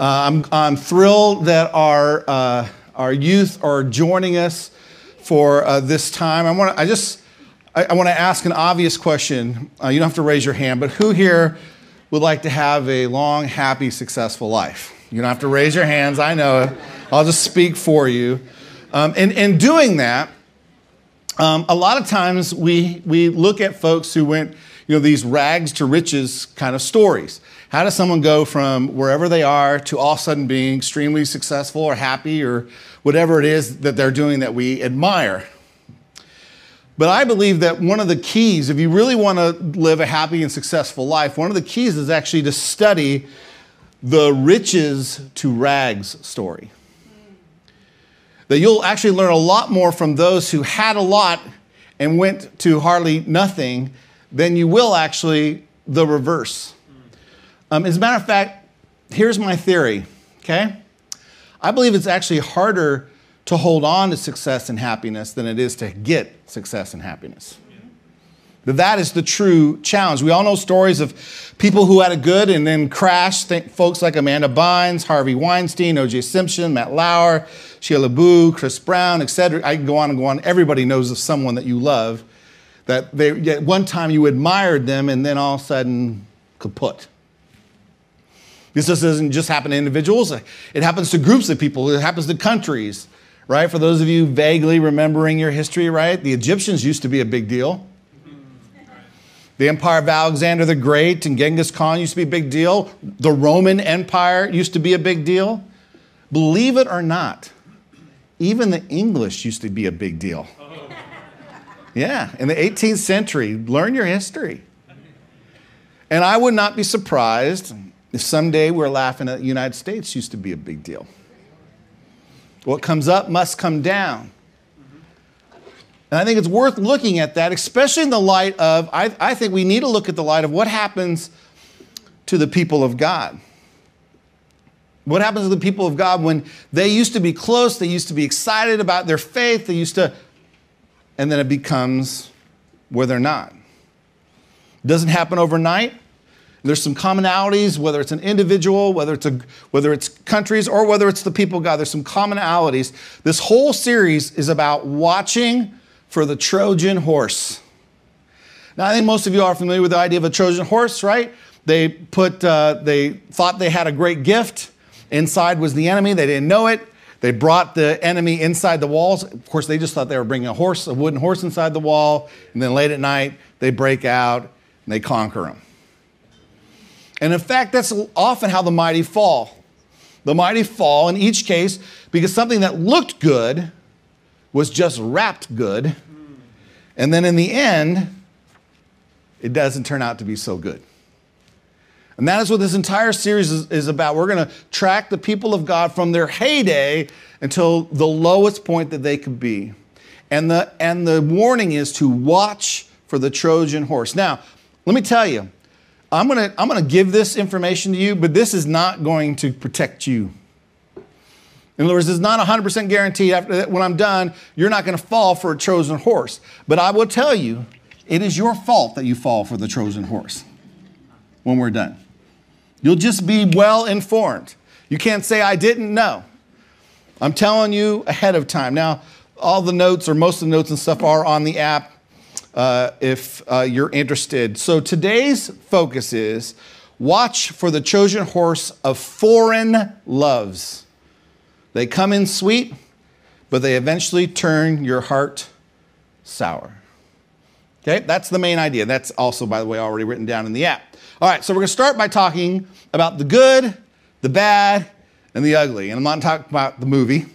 I'm thrilled that our youth are joining us for this time. I want to ask an obvious question. You don't have to raise your hand, but who here would like to have a long, happy, successful life? You don't have to raise your hands. I know it. I'll just speak for you. In doing that, a lot of times we look at folks who went, these rags to riches kind of stories. How does someone go from wherever they are to all of a sudden being extremely successful or happy or whatever it is that they're doing that we admire? But I believe that one of the keys, if you really want to live a happy and successful life, one of the keys is actually to study the riches to rags story. That you'll actually learn a lot more from those who had a lot and went to hardly nothing than you will actually the reverse. As a matter of fact, here's my theory, okay? I believe it's actually harder to hold on to success and happiness than it is to get success and happiness. That is the true challenge. We all know stories of people who had it good and then crashed. Folks like Amanda Bynes, Harvey Weinstein, O.J. Simpson, Matt Lauer, Sheila LaBeouf, Chris Brown, etc. I can go on and go on. Everybody knows of someone that you love that at one time you admired them and then all of a sudden kaput. This doesn't just happen to individuals. It happens to groups of people. It happens to countries, right? For those of you vaguely remembering your history, right? The Egyptians used to be a big deal. The Empire of Alexander the Great and Genghis Khan used to be a big deal. The Roman Empire used to be a big deal. Believe it or not, even the English used to be a big deal. Yeah, in the 18th century, learn your history. And I would not be surprised if someday we're laughing at the United States used to be a big deal. What comes up must come down. And I think it's worth looking at that, especially in the light of, I think we need to look at the light of what happens to the people of God. What happens to the people of God when they used to be close, they used to be excited about their faith, and then it becomes where they're not. It doesn't happen overnight. There's some commonalities, whether it's an individual, whether it's countries, or whether it's the people of God. There's some commonalities. This whole series is about watching for the Trojan horse. Now, I think most of you are familiar with the idea of a Trojan horse, right? They thought they had a great gift. Inside was the enemy. They didn't know it. They brought the enemy inside the walls. Of course, they just thought they were bringing a wooden horse inside the wall. And then late at night, they break out and they conquer them. And in fact, that's often how the mighty fall. The mighty fall in each case because something that looked good was just wrapped good. And then in the end, it doesn't turn out to be so good. And that is what this entire series is about. We're going to track the people of God from their heyday until the lowest point that they could be. And the warning is to watch for the Trojan horse. Now, let me tell you, I'm gonna give this information to you, but this is not going to protect you. In other words, it's not 100% guaranteed after that, when I'm done, you're not going to fall for a Trojan horse. But I will tell you, it is your fault that you fall for the Trojan horse when we're done. You'll just be well informed. You can't say, I didn't know. I'm telling you ahead of time. Now, all the notes or most of the notes and stuff are on the app. If you're interested. So today's focus is watch for the Trojan horse of foreign loves. They come in sweet, but they eventually turn your heart sour. Okay, that's the main idea. That's also, by the way, already written down in the app. All right, so we're going to start by talking about the good, the bad, and the ugly. And I'm not talking about the movie.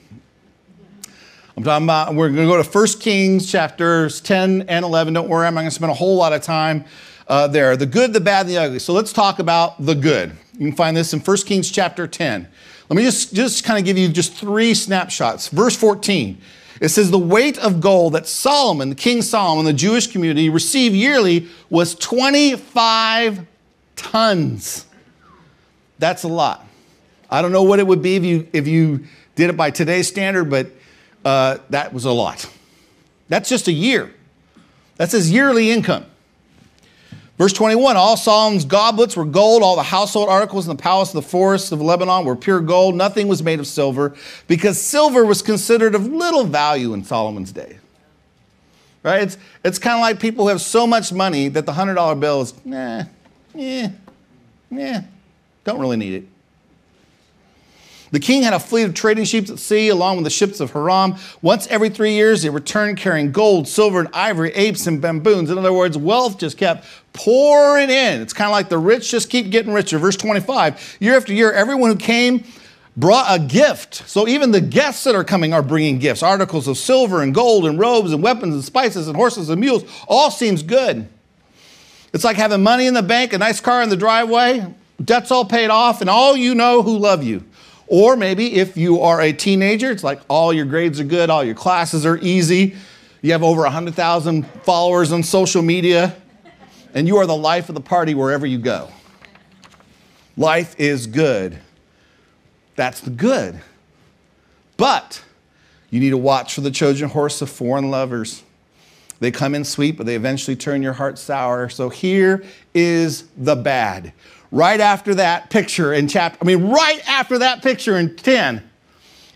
I'm talking about, we're going to go to 1 Kings chapters 10 and 11. Don't worry, I'm not going to spend a whole lot of time there. The good, the bad, and the ugly. So let's talk about the good. You can find this in 1 Kings chapter 10. Let me just kind of give you just 3 snapshots. Verse 14, it says, the weight of gold that Solomon, King Solomon, the Jewish community received yearly was 25 tons. That's a lot. I don't know what it would be if you did it by today's standard, but that was a lot. That's just a year. That's his yearly income. Verse 21, all Solomon's goblets were gold. All the household articles in the palace of the forests of Lebanon were pure gold. Nothing was made of silver, because silver was considered of little value in Solomon's day. Right? It's kind of like people who have so much money that the $100 bill is, don't really need it. The king had a fleet of trading ships at sea, along with the ships of Hiram. Once every 3 years, they returned carrying gold, silver, and ivory, apes, and bamboos. In other words, wealth just kept pouring in. It's kind of like the rich just keep getting richer. Verse 25, year after year, everyone who came brought a gift. So even the guests that are coming are bringing gifts, articles of silver and gold and robes and weapons and spices and horses and mules. All seems good. It's like having money in the bank, a nice car in the driveway, debts all paid off, and all you know who love you. Or maybe if you are a teenager, it's like all your grades are good, all your classes are easy, you have over 100,000 followers on social media, and you are the life of the party wherever you go. Life is good. That's the good. But you need to watch for the Trojan horse of foreign lovers. They come in sweet, but they eventually turn your heart sour. So here is the bad. Right after that picture in right after that picture in 10,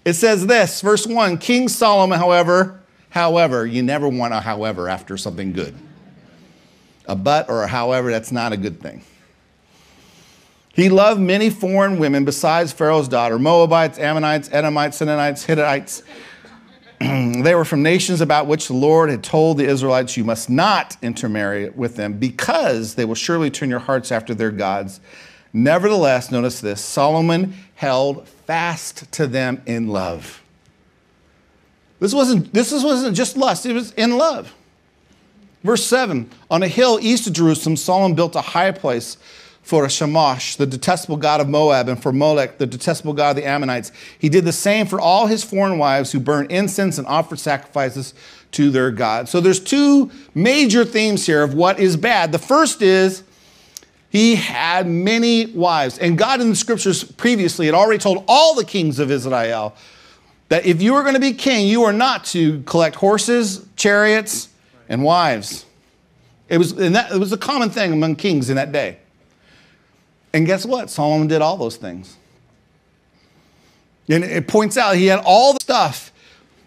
it says this, verse 1, King Solomon, however, you never want a however after something good. A but or a however, that's not a good thing. He loved many foreign women besides Pharaoh's daughter, Moabites, Ammonites, Edomites, Canaanites, Hittites. They were from nations about which the Lord had told the Israelites, you must not intermarry with them, because they will surely turn your hearts after their gods. Nevertheless, notice this, Solomon held fast to them in love. This wasn't just lust, it was in love. Verse 7, on a hill east of Jerusalem, Solomon built a high place for Shamash, the detestable god of Moab, and for Molech, the detestable god of the Ammonites. He did the same for all his foreign wives who burned incense and offered sacrifices to their God. So there's two major themes here of what is bad. The first is he had many wives. And God in the scriptures previously had already told all the kings of Israel that if you were going to be king, you are not to collect horses, chariots, and wives. It was a common thing among kings in that day. And guess what? Solomon did all those things. And it points out he had all the stuff.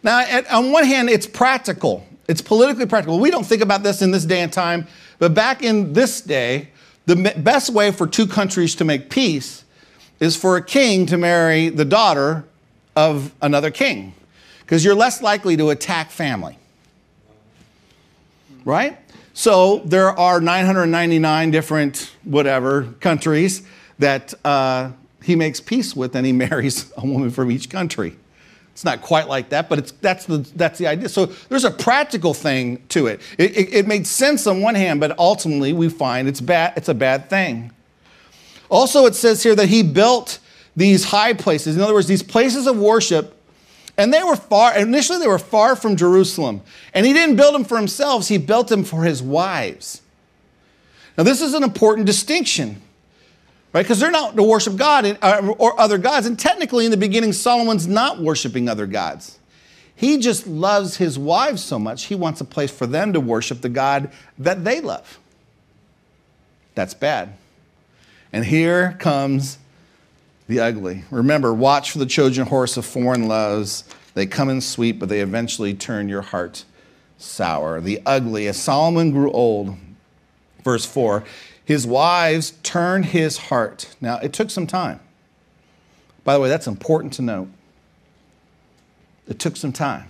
Now, on one hand, it's practical. It's politically practical. We don't think about this in this day and time. But back in this day, the best way for two countries to make peace is for a king to marry the daughter of another king, because you're less likely to attack family. Right? So there are 999 different countries that he makes peace with, and he marries a woman from each country. It's not quite like that, but that's the idea. So there's a practical thing to it. It made sense on one hand, but ultimately we find it's bad. It's a bad thing. Also, it says here that he built these high places. In other words, these places of worship. And initially they were far from Jerusalem. And he didn't build them for himself, he built them for his wives. Now this is an important distinction, right? Because they're not to worship God or other gods. And technically in the beginning, Solomon's not worshiping other gods. He just loves his wives so much, he wants a place for them to worship the God that they love. That's bad. And here comes the ugly. Remember, watch for the Trojan horse of foreign loves. They come in sweet, but they eventually turn your heart sour. The ugly. As Solomon grew old, verse 4, his wives turned his heart. Now, it took some time. By the way, that's important to note. It took some time.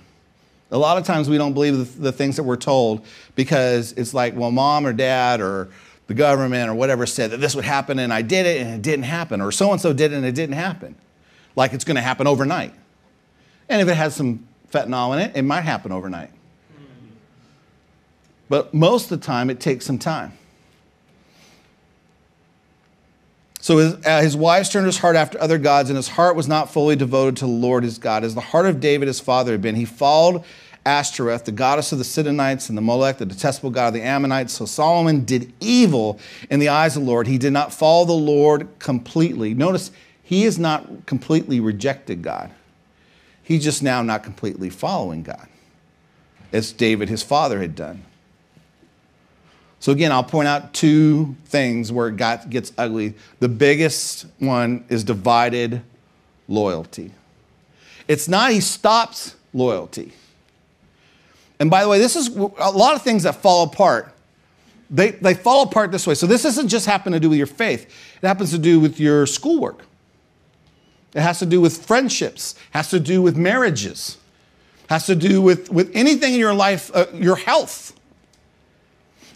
A lot of times we don't believe the things that we're told because it's like, well, mom or dad or the government or whatever said that this would happen and I did it and it didn't happen, or so-and-so did it and it didn't happen. Like it's going to happen overnight. And if it has some fentanyl in it, it might happen overnight. But most of the time, it takes some time. So his wives turned his heart after other gods, and his heart was not fully devoted to the Lord his God. As the heart of David his father had been, he followed Ashtoreth, the goddess of the Sidonites, and the Molech, the detestable god of the Ammonites. So Solomon did evil in the eyes of the Lord. He did not follow the Lord completely. Notice, he has not completely rejected God. He's just now not completely following God, as David his father had done. So again, I'll point out two things where it gets ugly. The biggest one is divided loyalty. It's not he stops loyalty. And by the way, this is a lot of things that fall apart. They fall apart this way. So this doesn't just happen to do with your faith. It happens to do with your schoolwork. It has to do with friendships. It has to do with marriages. It has to do with anything in your life, your health.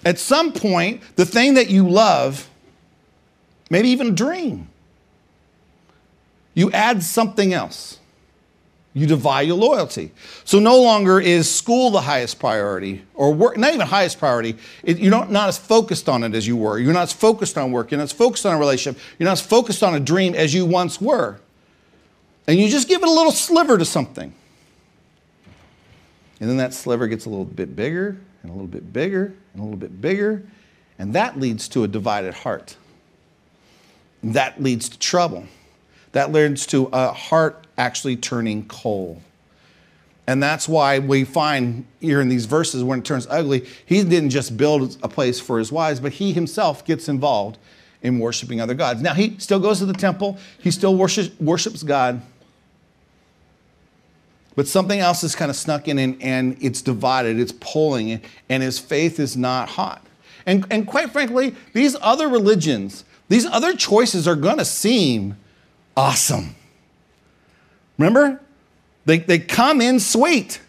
At some point, the thing that you love, maybe even a dream, you add something else. You divide your loyalty. So no longer is school the highest priority, or work, not even highest priority. You're not as focused on it as you were. You're not as focused on work. You're not as focused on a relationship. You're not as focused on a dream as you once were. And you just give it a little sliver to something. And then that sliver gets a little bit bigger, and a little bit bigger, and a little bit bigger. And that leads to a divided heart. That leads to trouble. That leads to a heart actually turning cold. And that's why we find here in these verses when it turns ugly, he didn't just build a place for his wives, but he himself gets involved in worshiping other gods. Now, he still goes to the temple. He still worships God. But something else is kind of snuck in, and it's divided. It's pulling, and his faith is not hot. And quite frankly, these other religions, these other choices are going to seem awesome. Remember? They come in sweet.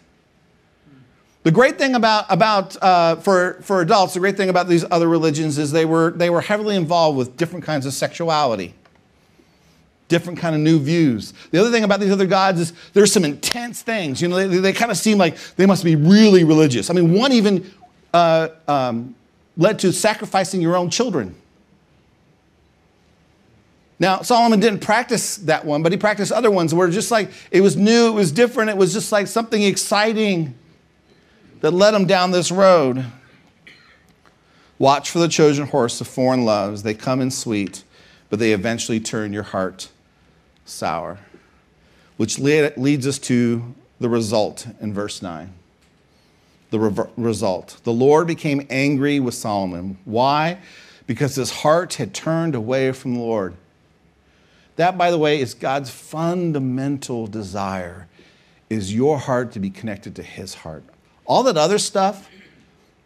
The great thing for adults, the great thing about these other religions is they were heavily involved with different kinds of sexuality, different kind of new views. The other thing about these other gods is there's some intense things. You know, they kind of seem like they must be really religious. I mean, one even led to sacrificing your own children. Now, Solomon didn't practice that one, but he practiced other ones where just like it was new, it was different, it was just like something exciting that led him down this road. Watch for the Trojan horse of foreign loves. They come in sweet, but they eventually turn your heart sour. Which leads us to the result in verse 9. The result. The Lord became angry with Solomon. Why? Because his heart had turned away from the Lord. That, by the way, is God's fundamental desire, is your heart to be connected to his heart. All that other stuff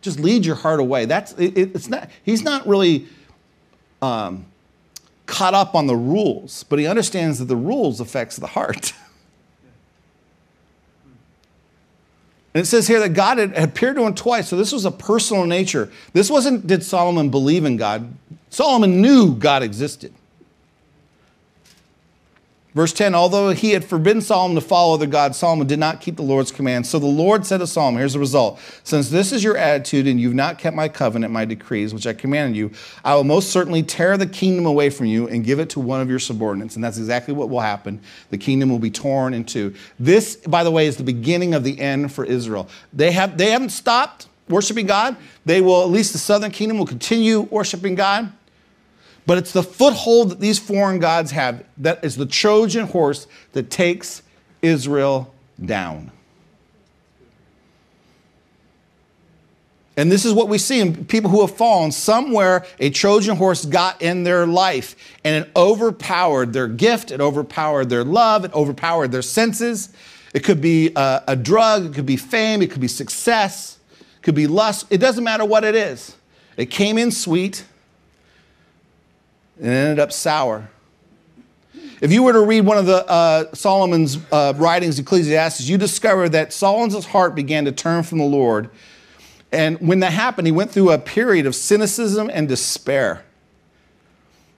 just leads your heart away. He's not really caught up on the rules, but he understands that the rules affects the heart. And it says here that God had appeared to him twice, so this was a personal nature. This wasn't, did Solomon believe in God? Solomon knew God existed. Verse 10, although he had forbidden Solomon to follow other gods, Solomon did not keep the Lord's commands. So the Lord said to Solomon, here's the result. Since this is your attitude and you've not kept my covenant, my decrees, which I commanded you, I will most certainly tear the kingdom away from you and give it to one of your subordinates. And that's exactly what will happen. The kingdom will be torn in two. This, by the way, is the beginning of the end for Israel. They haven't stopped worshiping God. They will, at least the southern kingdom will continue worshiping God. But it's the foothold that these foreign gods have that is the Trojan horse that takes Israel down. And this is what we see in people who have fallen. Somewhere a Trojan horse got in their life and it overpowered their gift, it overpowered their love, it overpowered their senses. It could be a drug, it could be fame, it could be success, it could be lust. It doesn't matter what it is. It came in sweet. And it ended up sour. If you were to read one of the Solomon's writings, Ecclesiastes, you discover that Solomon's heart began to turn from the Lord. And when that happened, he went through a period of cynicism and despair.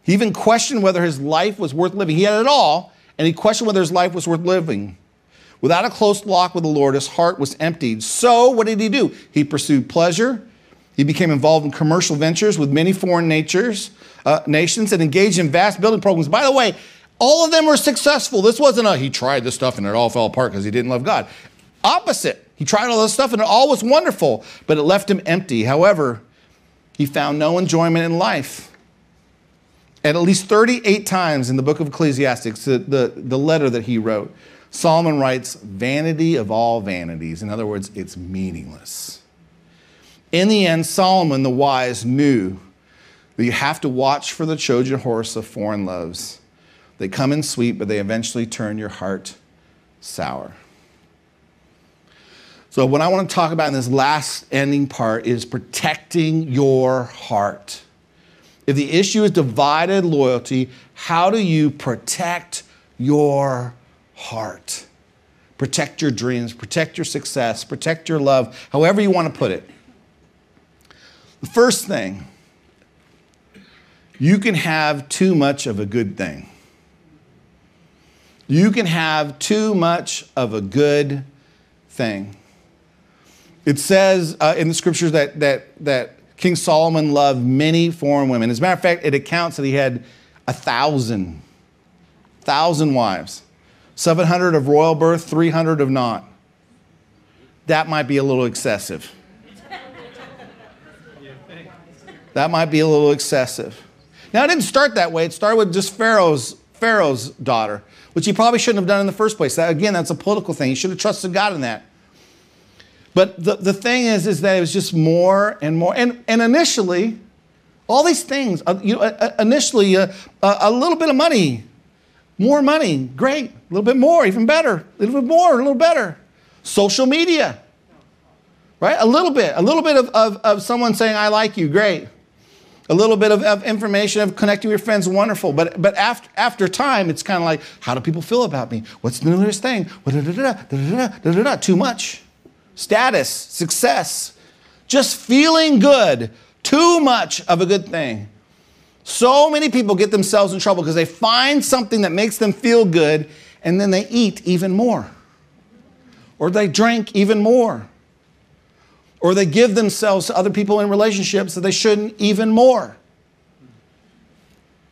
He even questioned whether his life was worth living. He had it all, and he questioned whether his life was worth living. Without a close lock with the Lord, his heart was emptied. So what did he do? He pursued pleasure. He became involved in commercial ventures with many foreign nations and engaged in vast building programs. By the way, all of them were successful. This wasn't he tried this stuff and it all fell apart because he didn't love God. Opposite. He tried all this stuff and it all was wonderful, but it left him empty. However, he found no enjoyment in life. At least 38 times in the book of Ecclesiastes, the letter that he wrote, Solomon writes, vanity of all vanities. In other words, it's meaningless. In the end, Solomon the wise knew that you have to watch for the Trojan horse of foreign loves. They come in sweet, but they eventually turn your heart sour. So what I want to talk about in this last ending part is protecting your heart. If the issue is divided loyalty, how do you protect your heart? Protect your dreams, protect your success, protect your love, however you want to put it. The first thing, you can have too much of a good thing. You can have too much of a good thing. It says in the scriptures that King Solomon loved many foreign women. As a matter of fact, it accounts that he had 1,000 wives. 700 of royal birth, 300 of not. That might be a little excessive. That might be a little excessive. Now, it didn't start that way. It started with just Pharaoh's daughter, which he probably shouldn't have done in the first place. Again, that's a political thing. He should have trusted God in that. But the thing is that it was just more and more. And initially, all these things, initially, a little bit of money, more money, great. A little bit more, even better. A little bit more, a little better. Social media, right? A little bit of someone saying, I like you, great. A little bit of information of connecting with your friends, wonderful. But after time, it's kind of like, how do people feel about me? What's the newest thing? Too much. Status, success, just feeling good. Too much of a good thing. So many people get themselves in trouble because they find something that makes them feel good and then they eat even more. Or they drink even more. Or they give themselves to other people in relationships that they shouldn't even more.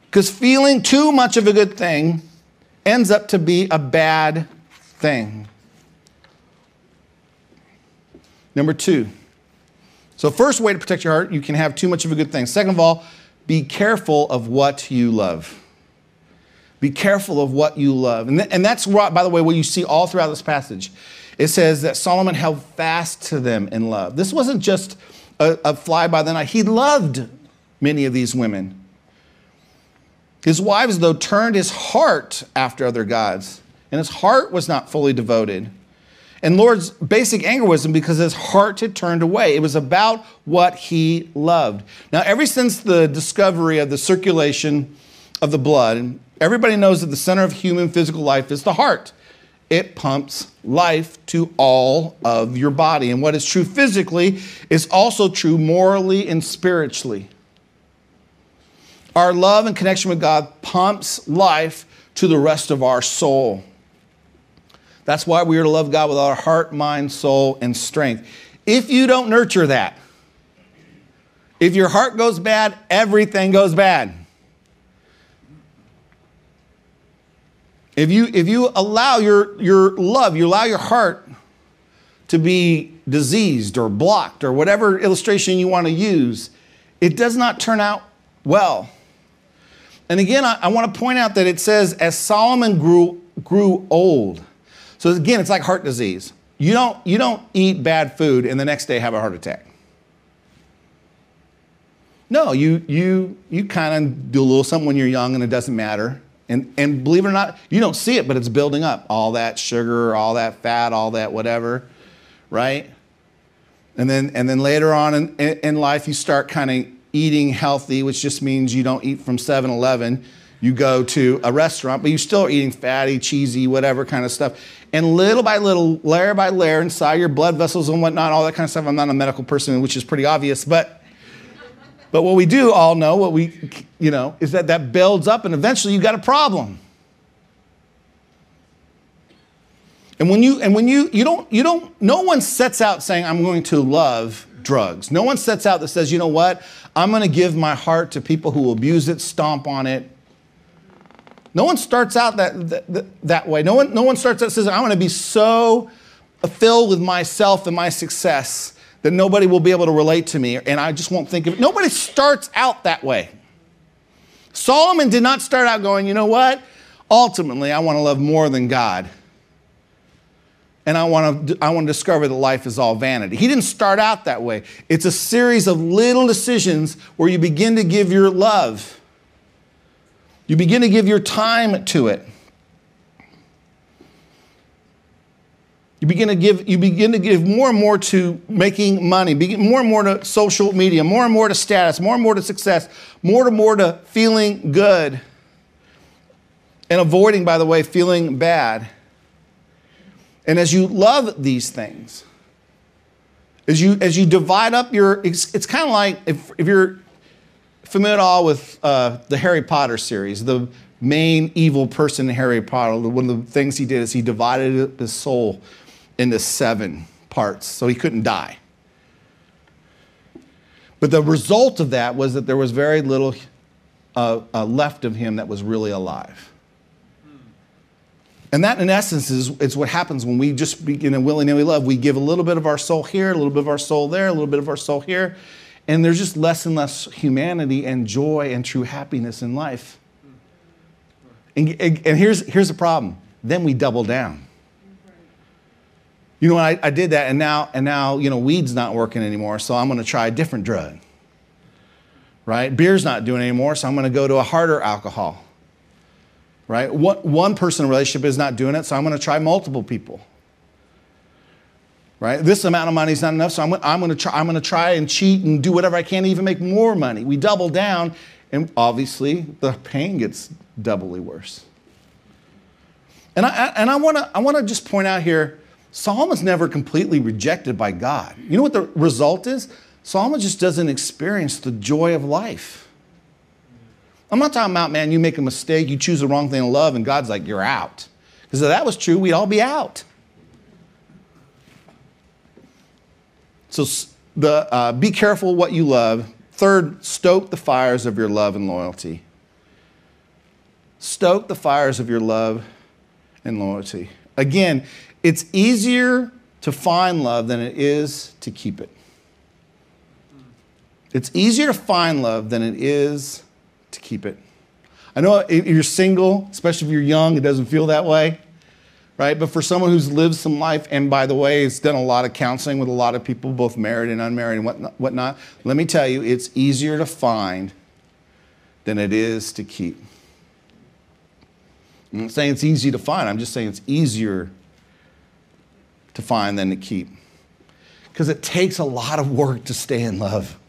Because feeling too much of a good thing ends up to be a bad thing. Number two. So first way to protect your heart, you can have too much of a good thing. Second of all, be careful of what you love. Be careful of what you love. And that's, by the way, what you see all throughout this passage. It says that Solomon held fast to them in love. This wasn't just a fly by the night. He loved many of these women. His wives, though, turned his heart after other gods. And his heart was not fully devoted. And Lord's basic anger was because his heart had turned away. It was about what he loved. Now, ever since the discovery of the circulation of the blood, everybody knows that the center of human physical life is the heart. It pumps life to all of your body. And what is true physically is also true morally and spiritually. Our love and connection with God pumps life to the rest of our soul. That's why we are to love God with our heart, mind, soul, and strength. If you don't nurture that, if your heart goes bad, everything goes bad. If you allow your love, you allow your heart to be diseased or blocked or whatever illustration you want to use, it does not turn out well. And again, I want to point out that it says, as Solomon grew old. So again, it's like heart disease. You don't eat bad food and the next day have a heart attack. No, you kind of do a little something when you're young and it doesn't matter. And believe it or not, you don't see it, but it's building up. All that sugar, all that fat, all that whatever, right? And then later on in life, you start kind of eating healthy, which just means you don't eat from 7-Eleven. You go to a restaurant, but you still are eating fatty, cheesy, whatever kind of stuff. And little by little, layer by layer, inside your blood vessels and whatnot, all that kind of stuff. I'm not a medical person, which is pretty obvious, but what we do all know, is that builds up and eventually you got a problem. And no one sets out saying, I'm going to love drugs. No one sets out that says, you know what? I'm going to give my heart to people who abuse it, stomp on it. No one starts out that way. No one starts out and says, I'm going to be so filled with myself and my success that nobody will be able to relate to me, and I just won't think of it. Nobody starts out that way. Solomon did not start out going, you know what? Ultimately, I want to love more than God. and I want to discover that life is all vanity. He didn't start out that way. It's a series of little decisions where you begin to give your love. You begin to give your time to it. You begin to give more and more to making money, more and more to social media, more and more to status, more and more to success, more to feeling good, and avoiding, by the way, feeling bad. And as you love these things, as you divide up it's kind of like if you're familiar at all with the Harry Potter series, the main evil person in Harry Potter, one of the things he did is he divided his soul into 7 parts so he couldn't die. But the result of that was that there was very little left of him that was really alive. And that, in essence, is what happens when we just begin to willy-nilly love. We give a little bit of our soul here, a little bit of our soul there, a little bit of our soul here, and there's just less and less humanity and joy and true happiness in life. And here's the problem. Then we double down. You know, I did that, and now weed's not working anymore, so I'm going to try a different drug. Right? Beer's not doing it anymore, so I'm going to go to a harder alcohol. Right? One person in a relationship is not doing it, so I'm going to try multiple people. Right? This amount of money is not enough, so I'm going to try and cheat and do whatever I can to even make more money. We double down, and obviously the pain gets doubly worse. And I want to just point out here, Solomon's never completely rejected by God. You know what the result is? Solomon just doesn't experience the joy of life. I'm not talking about, man, you make a mistake, you choose the wrong thing to love, and God's like, you're out. Because if that was true, we'd all be out. So be careful what you love. Third, stoke the fires of your love and loyalty. Stoke the fires of your love and loyalty. Again, it's easier to find love than it is to keep it. It's easier to find love than it is to keep it. I know if you're single, especially if you're young, it doesn't feel that way, right? But for someone who's lived some life, and by the way, has done a lot of counseling with a lot of people, both married and unmarried and whatnot, let me tell you, it's easier to find than it is to keep. I'm not saying it's easy to find. I'm just saying it's easier to find than to keep. Because it takes a lot of work to stay in love.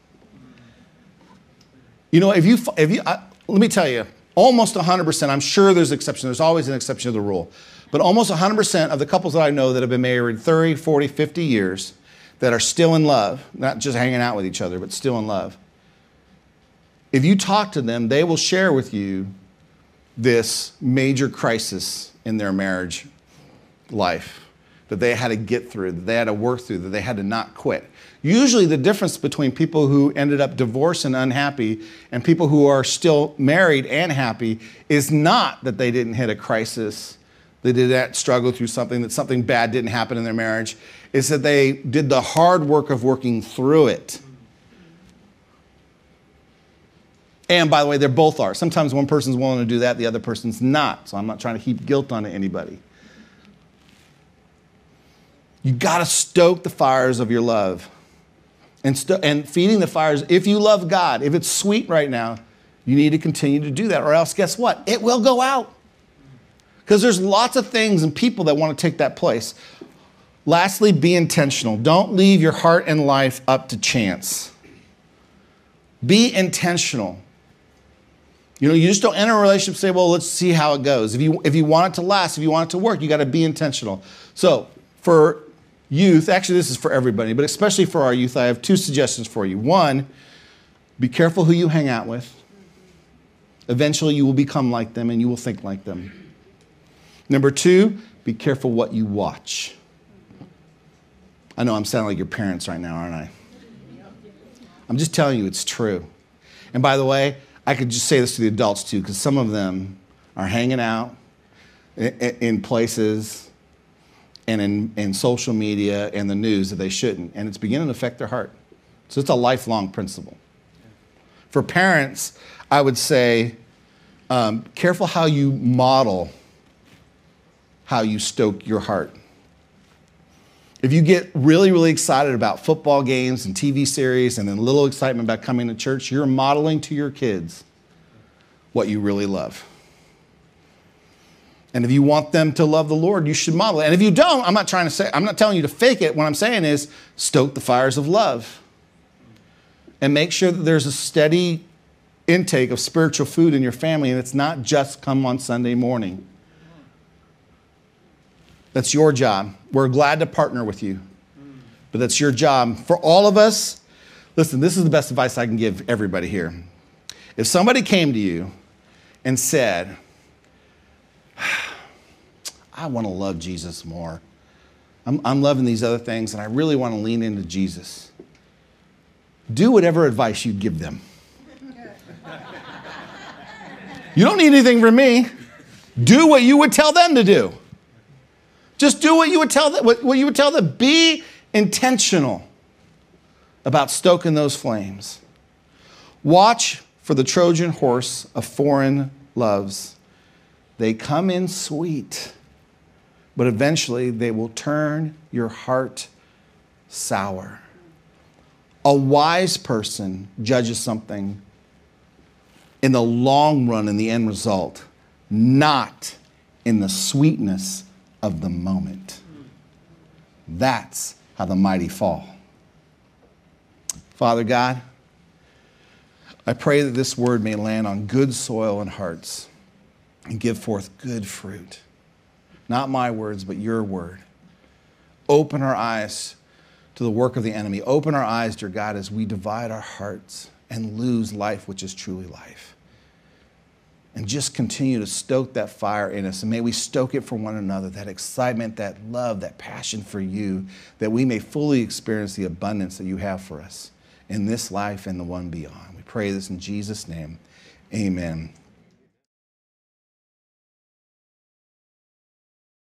You know, let me tell you, almost 100%, I'm sure there's an exception. There's always an exception to the rule. But almost 100% of the couples that I know that have been married 30, 40, 50 years that are still in love, not just hanging out with each other, but still in love. If you talk to them, they will share with you this major crisis in their marriage life that they had to get through, that they had to work through, that they had to not quit. Usually the difference between people who ended up divorced and unhappy and people who are still married and happy is not that they didn't hit a crisis, they did not struggle through something, that something bad didn't happen in their marriage. It's that they did the hard work of working through it. And by the way, they both are. Sometimes one person's willing to do that, the other person's not. So I'm not trying to heap guilt on anybody. You got to stoke the fires of your love. And feeding the fires, if you love God, if it's sweet right now, you need to continue to do that. Or else, guess what? It will go out. Because there's lots of things and people that want to take that place. Lastly, be intentional. Don't leave your heart and life up to chance. Be intentional. You know, you just don't enter a relationship and say, well, let's see how it goes. If you want it to last, if you want it to work, you got to be intentional. So for youth, actually this is for everybody, but especially for our youth, I have 2 suggestions for you. 1, be careful who you hang out with. Eventually you will become like them and you will think like them. Number 2, be careful what you watch. I know I'm sounding like your parents right now, aren't I? I'm just telling you it's true. And by the way, I could just say this to the adults too, because some of them are hanging out in places and in social media and the news that they shouldn't, and it's beginning to affect their heart. So it's a lifelong principle. For parents, I would say, careful how you model how you stoke your heart. If you get really, really excited about football games and TV series and then little excitement about coming to church, you're modeling to your kids what you really love. And if you want them to love the Lord, you should model it. And if you don't, I'm not telling you to fake it. What I'm saying is stoke the fires of love. And make sure that there's a steady intake of spiritual food in your family, and it's not just come on Sunday morning. That's your job. We're glad to partner with you, but that's your job. For all of us, listen, this is the best advice I can give everybody here. If somebody came to you and said, I want to love Jesus more. I'm loving these other things, and I really want to lean into Jesus. Do whatever advice you give them. You don't need anything from me. Do what you would tell them to do. Just do what you would tell them. What you would tell them. Be intentional about stoking those flames. Watch for the Trojan horse of foreign loves. They come in sweet, but eventually they will turn your heart sour. A wise person judges something in the long run, in the end result, not in the sweetness of the moment. That's how the mighty fall. Father God, I pray that this word may land on good soil and hearts and give forth good fruit. Not my words, but your word. Open our eyes to the work of the enemy. Open our eyes, dear God, as we divide our hearts and lose life, which is truly life. And just continue to stoke that fire in us. And may we stoke it for one another, that excitement, that love, that passion for you, that we may fully experience the abundance that you have for us in this life and the one beyond. We pray this in Jesus' name. Amen.